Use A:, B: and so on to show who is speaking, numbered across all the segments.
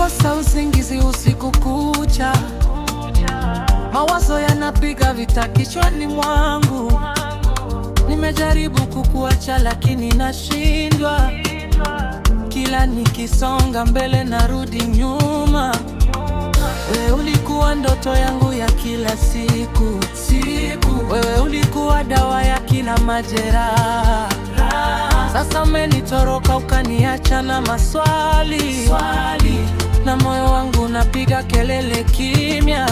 A: Nimekosa usingizi usiku kucha, mawazo yanapiga vita kichwani mwangu. Nimejaribu kukuacha lakini nashindwa, kila nikisonga mbele narudi nyuma. Wewe ulikuwa ndoto yangu ya kila siku. Wewe ulikuwa dawa ya kila majeraha. Sasa umenitoroka ukaniacha na maswali. Na moyo wangu napiga kelele kimya.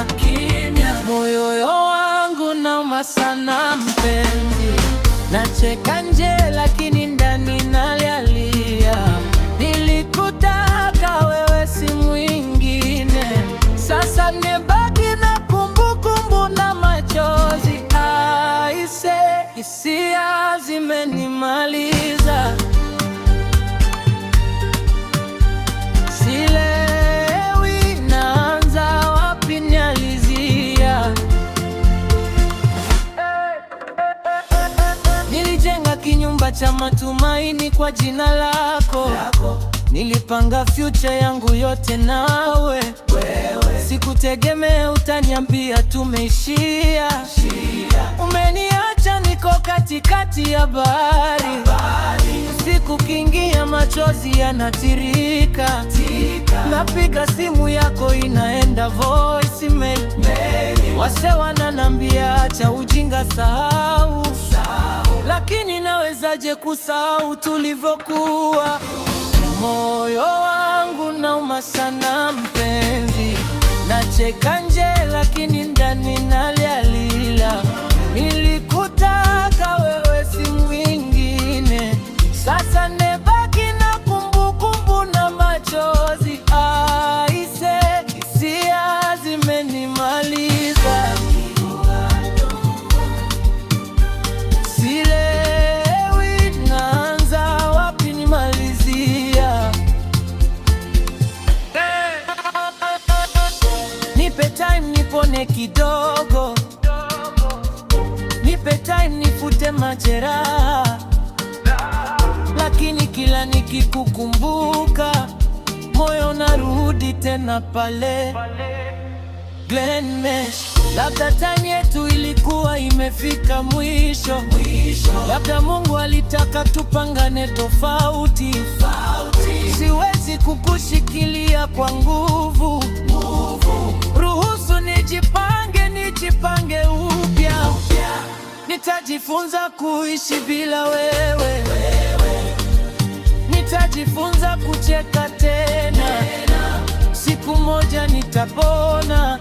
A: Moyo wangu nauma sana mpenzi, nacheka nje lakini ndani nalialia. Nilikutaka wewe si mwingine, sasa nimebaki na kumbukumbu na machozi. Aise, hisia zimenimaliza. Sielewi naanza wapi nializia. Nilijenga kinyumba cha matumaini kwa jina lako. Nilipanga future yangu yote nawe. Sikutegemea utaniambia tumeishia. Umeniacha niko katikati ya bahari. Usiku ukiingia machozi yanatirika. Napiga simu yako inaenda voicemail. Wase wananambia acha ujinga, sahau. Lakini nawezaje kusahau tulivyokuwa? Moyo wangu nauma sana mpenzi, nacheka nje lakini ndani nalialia. Nilikutaka wewe si mwingine, sasa nimebaki na kumbukumbu na machozi. Aise, hisia zimenimaliza. Sielewi naanza wapi nimalizia. Nipe time nipone kidogo, nipe time nifute majeraha. Lakini kila nikikukumbuka, moyo narudi tena pale. Glen Mesh, labda time yetu ilikuwa imefika mwisho. Labda Mungu alitaka tupangane tofauti. Siwezi kukushikilia kwa nguvu. Ruhusu nijipange upya. Nitajifunza kuishi bila wewe. Nitajifunza kucheka tena. Siku moja nitapona.